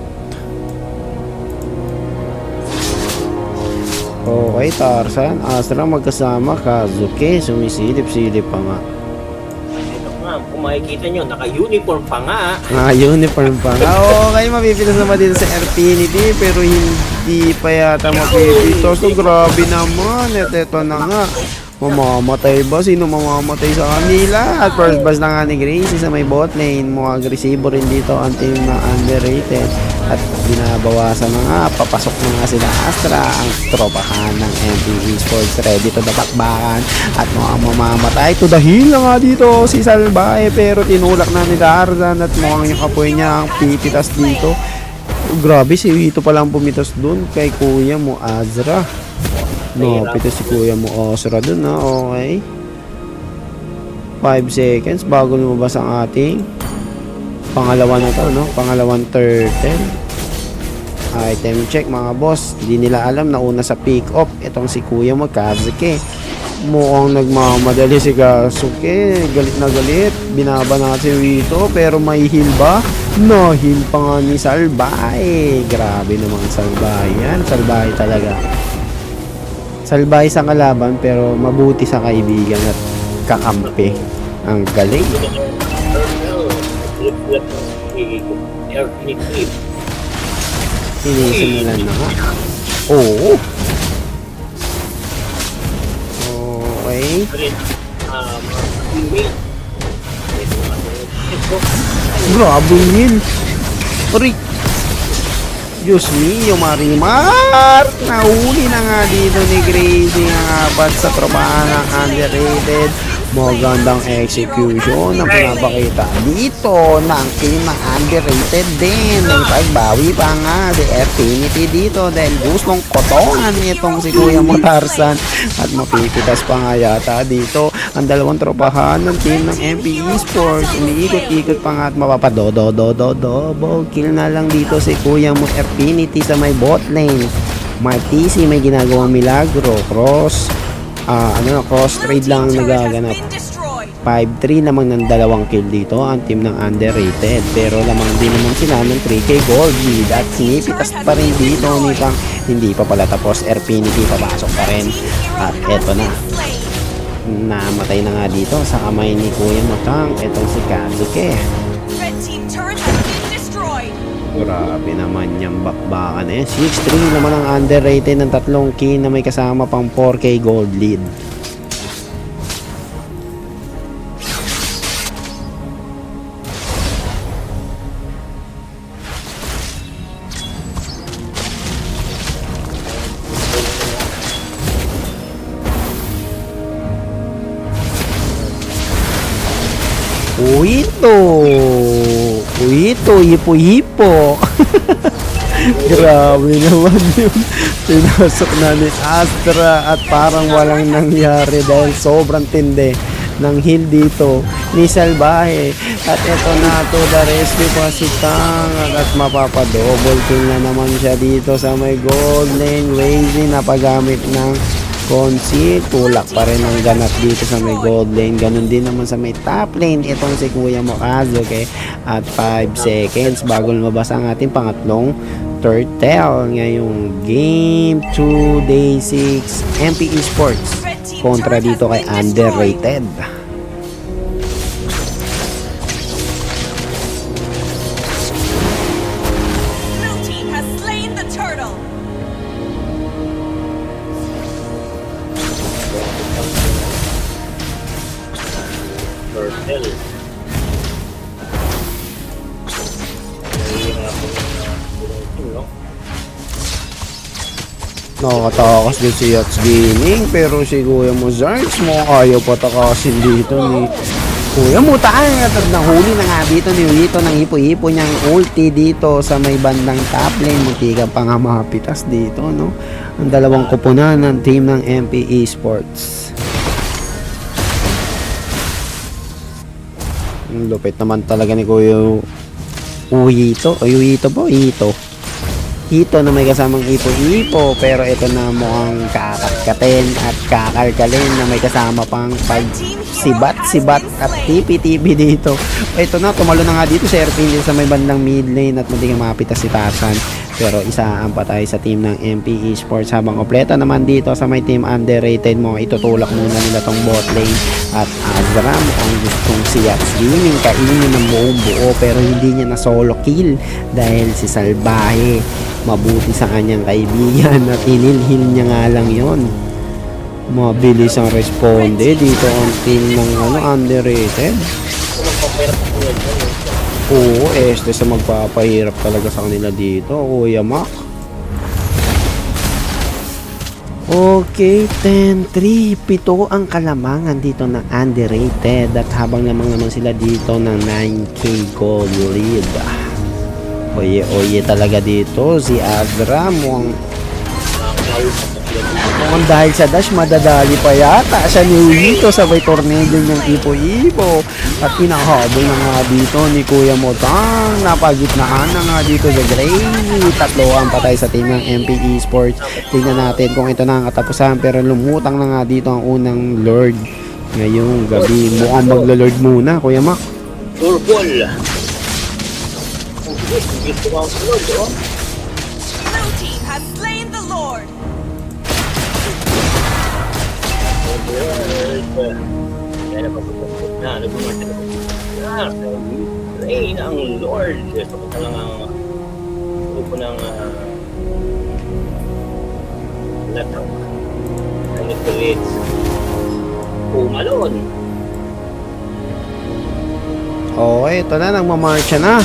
Okay, Tarzan, Astra magkasama, Kazuke, sumisilip-silip pa nga. Ito nga, kung makikita nyo, naka-uniform pa nga. Uniform pa nga. Okay, mapipitas naman dito sa Infinity, pero hindi pa yata mapipitas. So, grabe naman. Ito na nga. Mamamatay ba? Sino mamamatay sa kanila? At first bus na nga ni Gracie sa may bot lane. Mga agresibo rin dito ang team na Underrated. At binabawasan na nga. Papasok na nga sila Astra. Ang tropahan ng MPE Sports. Ready to the bakbakan. At mukhang mamamatay. To the hill na nga dito si Salbae. Pero tinulak na ni Tarzan. At mukhang yung kapoy niya ang pipitas dito. Grabe, si Wito palang pumitas dun kay kuya mo Azra. No, pito si kuya mo Osra dun na, okay. 5 seconds bago lumabas ang ating pangalawa na to, no? Pangalawang turtle. Item check mga boss. Hindi nila alam na una sa pick up itong si kuya mo Kazuke. Mukhang nagmamadali si Kazuke. Galit na galit. Binaba na si Wito pero may heal ba? No, heal pa nga ni Salbae. Grabe naman Salbae yan. Salbae talaga. Salbahe sa kalaban pero mabuti sa kaibigan at kakampi. Ang galing. Sinisimulan na nga. Oo. Okay. Grabe yun. Aray. Diyos mio, Marimar! Nahuli na nga dito ni Gracie ang apat sa tropahan ng Underrated. Magandang execution na pinapakita dito ng team ng Underrated din. May pagbawi pa nga si Infinity dito dahil gustong kotongan itong si Kuya mo Tarzan. At mapipitas pa nga yata dito ang dalawang tropahan ng team ng MPE Sports. Umiikot-ikot pa nga at mapapadodo-double kill na lang dito si Kuya mo Infinity sa may bot lane. Martisi may ginagawang milagro. Cross trade lang ang nagaganap. 5-3 lamang ng 2 kill dito ang team ng underrated. Pero lamang din naman sila ng 3k gold lead. At sinipitas pa rin dito ni Pang. Hindi pa pala tapos. Airfinity papasok pa rin. At eto na. Namatay na nga dito sa kamay ni Kuya Motang. Etong si Kazuke. Red team turret has been destroyed. Grabe naman yung bakbakan eh. 6-3 naman ang underrated ng 3 kill na may kasama pang 4k gold lead. Uito, hipo-hipo. Grabe naman yun. Pinasok na ni Astra at parang walang nangyari dahil sobrang tindi ng heal dito ni Salbahe. At eto na to the rescue pa si Tang at mapapadouble kill na naman siya dito sa may gold lane. Lazy na paggamit ng Konsi, tulak pa rin ang ganap dito sa may gold lane. Ganun din naman sa may top lane. Itong si Kuya Mokazuke at 5 seconds bago lumabas ang ating pangatlong turtle ngayong game 2 day 6 MP Esports kontra dito kay underrated. Blue team has slain the turtle. Turtle. Nakakatakas din si Yachts Gaming pero si Kuya mo Zarks mo ayaw patakasin dito ni Kuya mo. At nahuli na nga dito ni Ulito ng hipo-hipo niyang ulti dito sa may bandang top lane. Muntikan pa nga mapitas dito, no? Ang dalawang kupunan ng team ng MP Esports. Ang lupit naman talaga ni Kuya Uito. O Uito po? Hito na may kasamang ipo-ipo pero ito na mukhang kakatkatin at kakalkalin na may kasama pang pagsibat-sibat at tipi-tipi dito. Ito na, tumalo na nga dito sa airfield sa may bandang mid lane at hindi ka mapitas si Tarzan. Pero isa ang patay sa team ng MP Esports habang kompleto naman dito sa may team underrated mo. Itutulak muna nila tong bot lane at Azram ang gustong si Yachts Gaming kainin ng buong buo pero hindi niya na solo kill dahil si Salbahe mabuti sa kanyang kaibigan at inilhil niya nga lang yon. Mabilis ang responde dito ang team ng underrated. Oo, este sa magpapahirap talaga sa kanila dito, Kuya Mac. Okay, 10-3, 7 ang kalamangan dito ng underrated at habang lamang naman sila dito ng 9k gold lead. Oye talaga dito si Azra mukhang dahil sa dash madadali pa yata siya ni Ulito sa may tornado ng ipo-ipo at pinahabol na nga dito ni Kuya Motang. Napagitnaan na nga dito sa Gravy. 3 ang patay sa team ng MP Esports. Tingnan natin kung ito na ang katapusan pero lumutang na nga dito ang unang Lord ngayong gabi. Mukhang maglo-Lord muna, Kuya Mac. Turtle. Blue team has slain the Lord. Kaya napapagpapag na, nagbumartin na. Rain ang Lord. Ito ko lang ang grupo ng laptop. Ang nagpalit. Pumalon. Okay, ito na, nagmamarcha na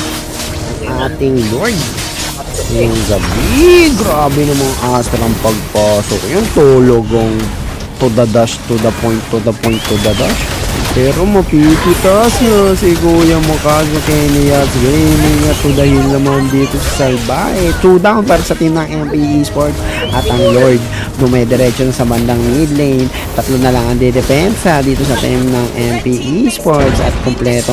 ang ating Lord. Yung gabi, grabe namang Astra ang pagpasok. Yung tulogong to the dash, to the point, to the point, to the dash. Pero mapipitas na si Kuya Mokazuke ni Yachts Gaming at to the hill naman dito sa Salbahe. 2 down para sa team ng MP Esports at ang Lord dumediretso na sa bandang mid lane. 3 na lang ang dedepensa dito sa team ng MP Esports at kompleto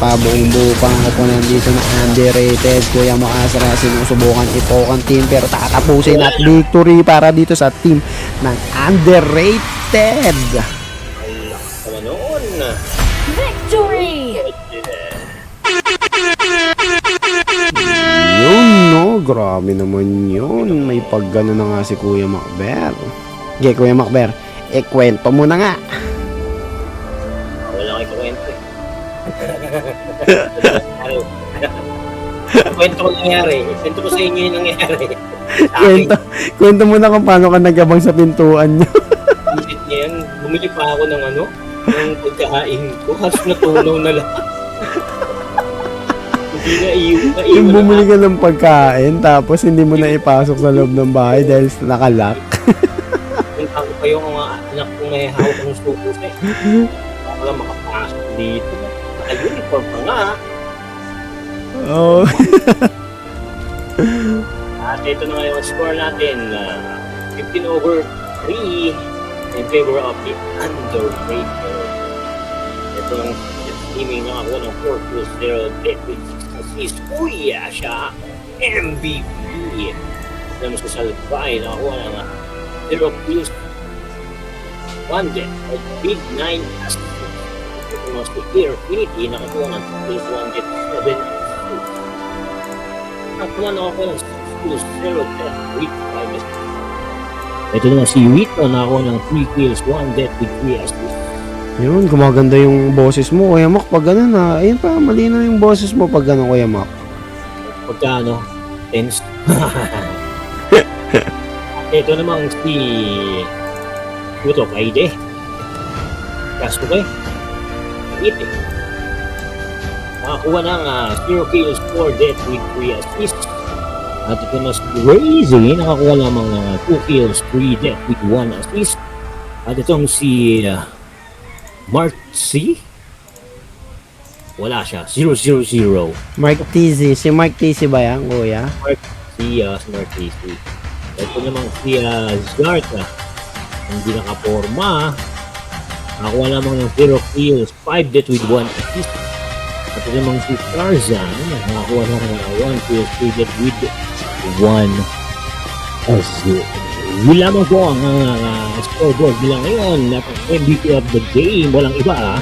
pa buong buo pang kupunan dito ng underrated. Kuya Mokazuke sinusubukan ipokan team pero tatapusin at victory para dito sa team ng underrated. Ay, lakas naman noon. grabe naman yun. May paggano na nga si Kuya Macber. Okay, Kuya Macber, kwento mo na nga. Wala kayo kwento eh. Kwento ko nangyari. Kwento ko sa inyo yung nangyari. Kwento mo na kung paano ka nagabang sa pintuan nyo. Isit niya yan. Bumili pa ako ng ng pagkain ko. Halos natulong na lang. Hindi na Yung bumili ka ng pagkain, tapos hindi mo na ipasok sa loob ng bahay dahil nakalock. Punta ko pa yung mga anak kong may hawak ng suko eh. Baka lang makapasok dito. Naka-uniform pa nga. Oo. At ito na nga yung score natin. 15/3 in favor of the underrated. Ito ang teaming nakakuha ng 4-0 David assist. Kuya siya MVP. Naman sa Salvay nakakuha ng 0 kills 1 death at Big 9 assist. Ito naman si Infinity nakakuha ng 2 kills 1 death 7 assist. Nakakuha nakakuha ng 0 death with 5 assist. Ito naman si Wito nakakuha ng 3 kills 1 death with 3 assist. Yun, gumaganda yung boses mo, Kuya Mac. Pag gano'n na, ayun pa, malinaw yung boses mo pag gano'n, Kuya Mac. Pagka tense. Ito namang si Ito, Kaide. Kaso ko Ite. Nakakuha ng 0 kills 4 death with 3 assists. At ito na si Crazy, nakakuha lamang ng 2 kills 3 death with 1 assist. At itong si Mark C. Wala siya. 0-0-0. Mark TZ. Si Mark TZ ba yan, Kuya? Mark C. Smart TC. Ito namang si Zarta. Hindi nakaporma. Nakakuha lamang ng 0 kills, 5 death with 1 assist. At ito namang si Tarzan. Nakakuha ng 1 kills, 3 death with 1 assist. Yun lamang po ang scoreboard nila ngayon. MVP of the game, walang iba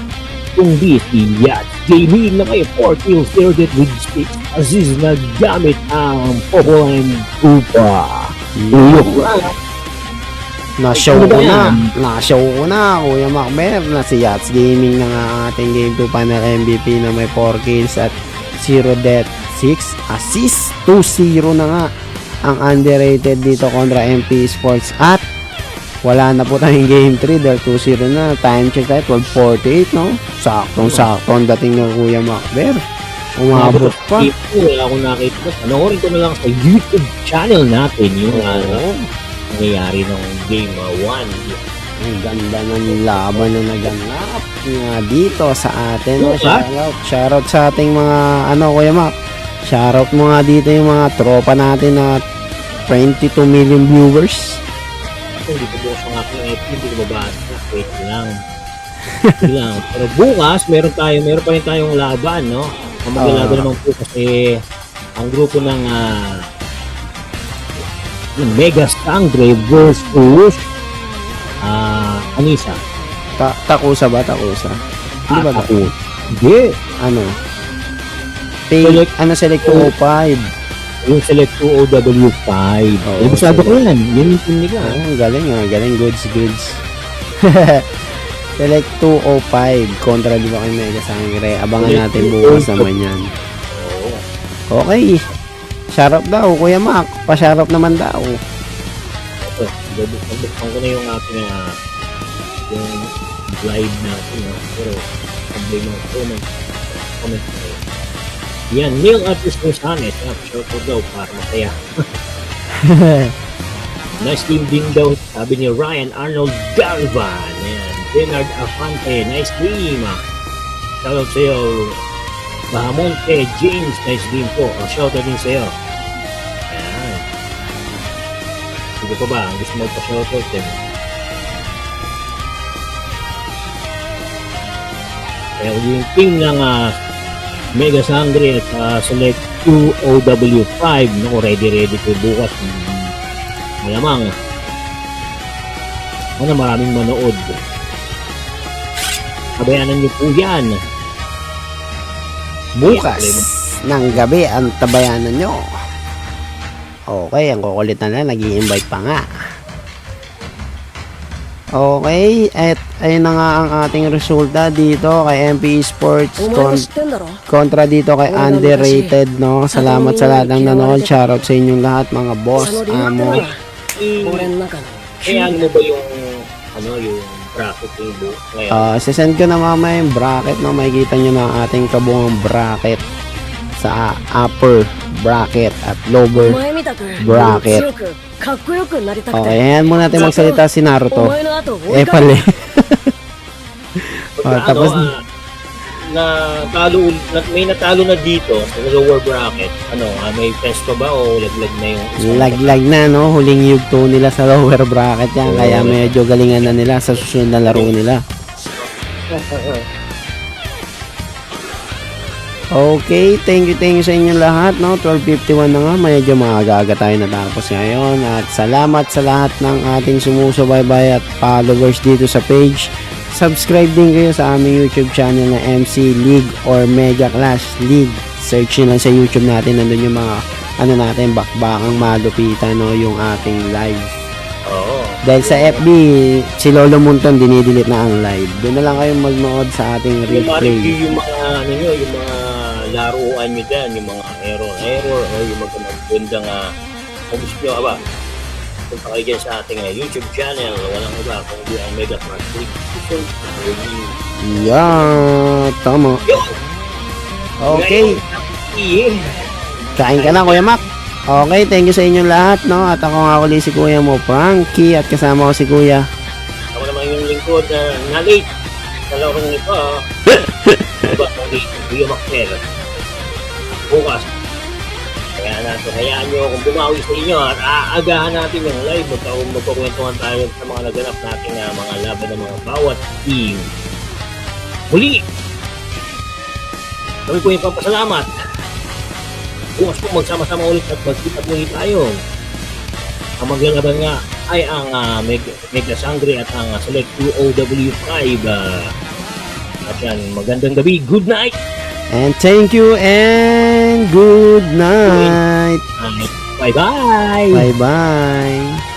kundi si Yats Gaming na may 4 kills, 0 death with 6 assists na gamit ang Popoline Kupa. Na-show ko na, Kuya Macber, na si Yats Gaming na nga ating Game 2 Panel MVP na may 4 kills at 0 death, 6 assists, 2-0 na nga ang underrated dito kontra MP Sports. At wala na po tayong game 3 dahil 2-0 na. Time check tayo 12:48, no? Saktong-sakto ang dating ng Kuya Macber. Umabot pa. Wala akong nakita. Panoorin ko na lang sa YouTube channel natin yung nangyayari ng game 1. Ang ganda ng laban na naganap nga dito sa atin. Shoutout sa ating mga Kuya Mac. Shoutout mo nga dito yung mga tropa natin na 22 million viewers. Hindi ko bukas ang aking hindi ko mabasa. Wait lang. Pero bukas, meron pa rin tayong laban, no? Ang maglalaban naman po kasi ang grupo ng Mega Sangre versus Anisa. Takusa ba? Takusa? Hindi ba Takusa? Hindi. Select 205. Yung Select 2OW5. Ibasado ko yan. Yun yung team nila. Galing. Goods. Select 205 kontra di ba kay Mega Sangre. Abangan natin bukas naman yan. Okay. Shoutout daw, Kuya Mac. Pa-shoutout naman daw. Ito. Bubuksan ko na yung ating yung live natin. Pero sabi mo comment na yun. Yan, Neil Artist Gonzalez. Shoutout daw para masaya. Nice team din daw. Sabi ni Ryan Arnold Galvan. Ayan. Bernard Afante. Nice team. Shoutout sa'yo. Bahamonte James. Nice team po. Shoutout din sa'yo. Ayan. Sige pa ba? Gusto mo pa-shoutout din. Kaya yung team ng Mega Sangre at Select 2OW5 no, ready ko bukas. Malamang maraming manood. Tabayanan niyo po yan. Bukas ng gabi ang tabayanan nyo. Okay, ang kukulit na nag-i-invite pa nga. Okay, at ayun na nga ang ating resulta dito kay MP Esports kontra dito kay Underrated, no? Salamat sa lahat ng nanonood. Shoutout sa inyong lahat, mga boss, amo. Kaya ano mo ba yung yung bracket yung ngayon? Sisend ko na mamaya yung bracket, no? Makikita nyo na ang ating kabuang bracket sa upper bracket at lower bracket. Okay, ayan muna natin magsalita si Naruto. Pala. Tapos may natalo na dito sa lower bracket. May pesto ba o laglag na yung laglag na, no? Huling yugto nila sa lower bracket yan. Kaya medyo galingan na nila sa susunod na laro nila. Okay, thank you sa inyo lahat, no? 12:51 na nga, medyo maaga-aga tayo natapos ngayon. At salamat sa lahat ng ating sumusubaybay at followers dito sa page. Subscribe din kayo sa aming YouTube channel na MC League or Mega Clash League. Search nyo lang sa YouTube natin, nandun yung mga natin, bakbakang malupitan, no? Yung ating live. Dahil sa FB, si Lolo Munton dinidelete na ang live. Doon na lang kayo magnood sa ating replay. Yung mga yung mga laruan nyo dyan, yung mga error o yung mga magandang kung gusto nyo ba, punta kayo dyan sa ating YouTube channel, walang iba kung di ang Mega Clash League. Yeah, tama. Okay. Kain ka na, Kuya Mac. Okay, thank you sa inyong lahat, no? At ako nga ulit si Kuya mo, Frankie, at kasama ko si Kuya. Ako naman yung lingkod na late sa larong ito, Diba, Kuya Macel. Bukas. Hayaan nyo kung bumawi sa inyo at aagahan natin yung live. Magkakwentuhan tayo sa mga naganap natin mga laban ng mga bawat team. Muli! Kami po yung pampasalamat. Bukas po magsama-sama ulit at magkita muli tayo. Ang maglalaban nga ay ang Mega Sangre at ang Select 2OW5. At yan, magandang gabi. Good night! And thank you and good night. Bye-bye. Bye-bye.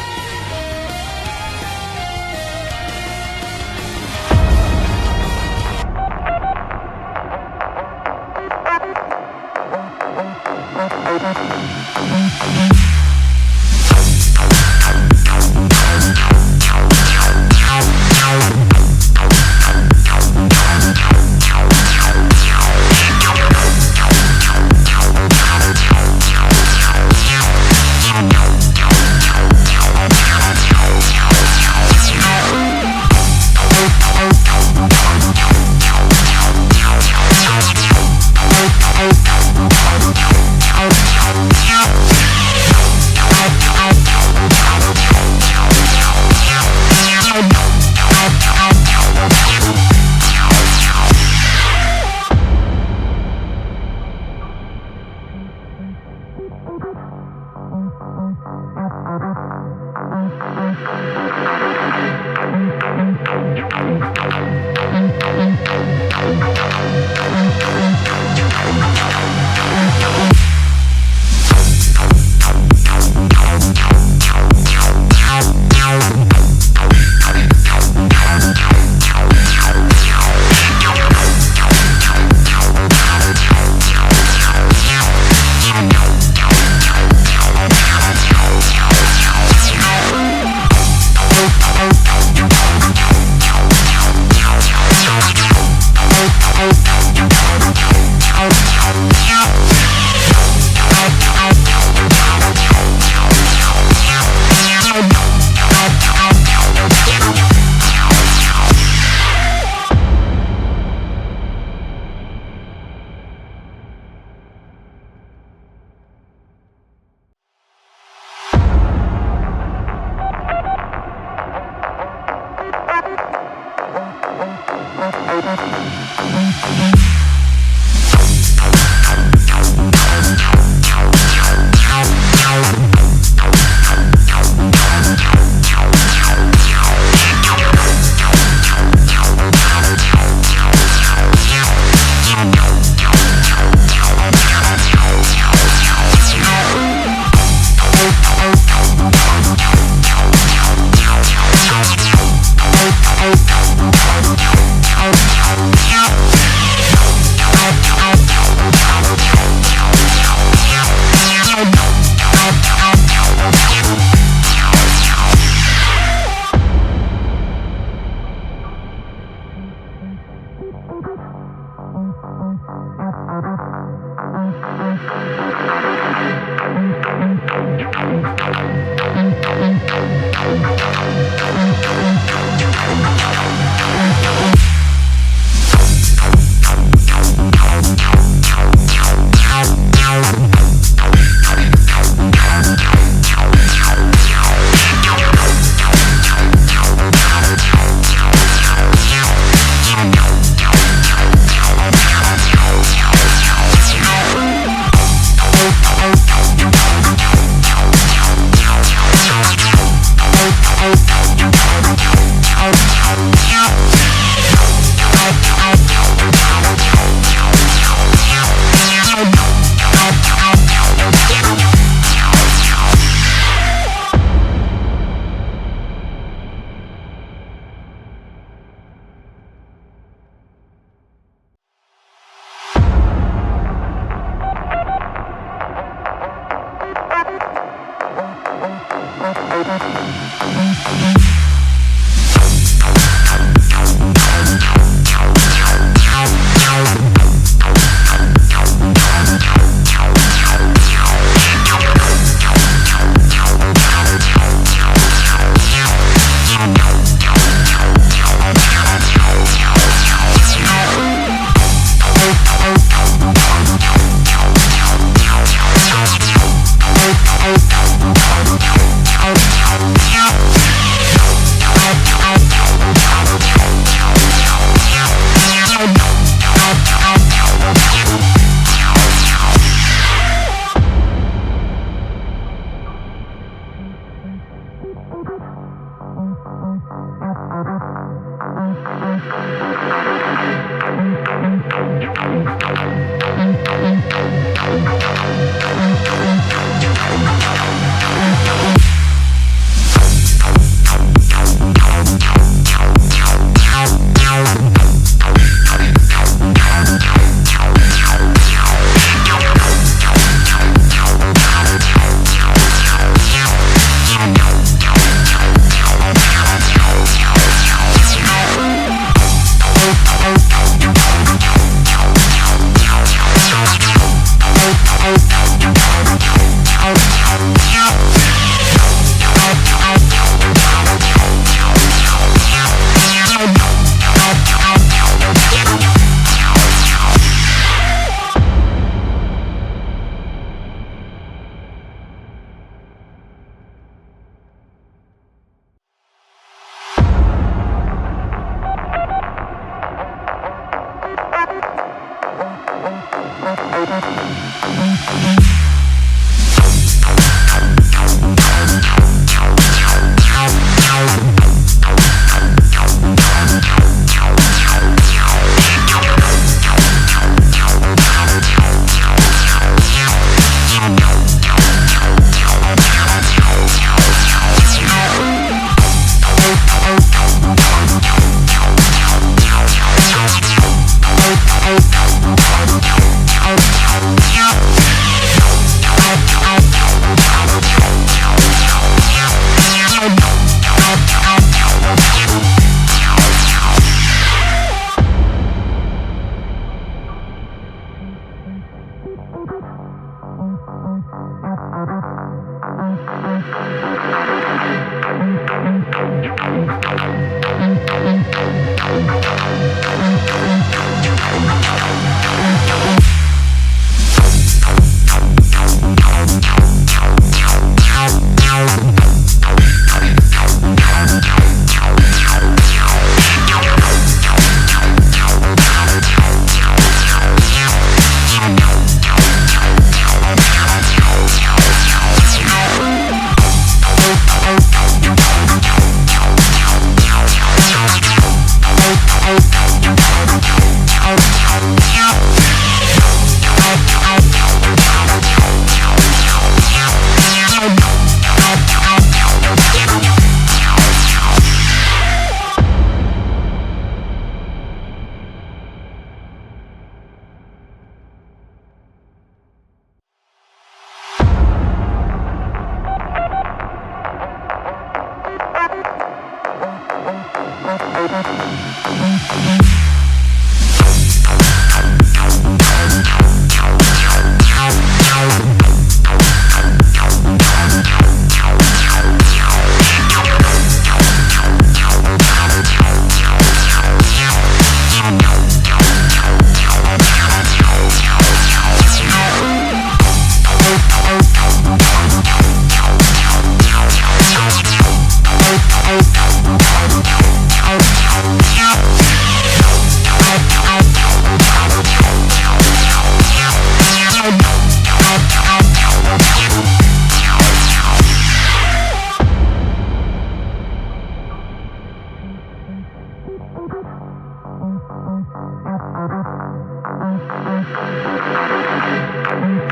Thank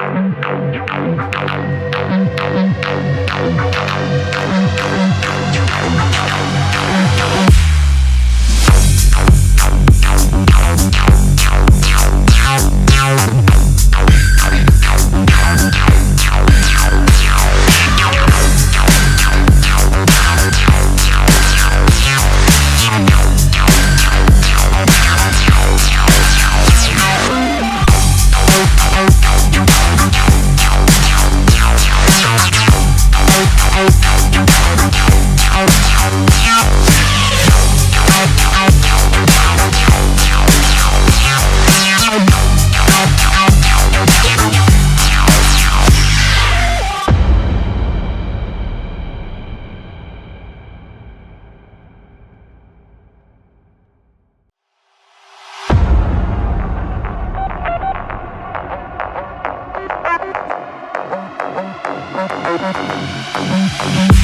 you.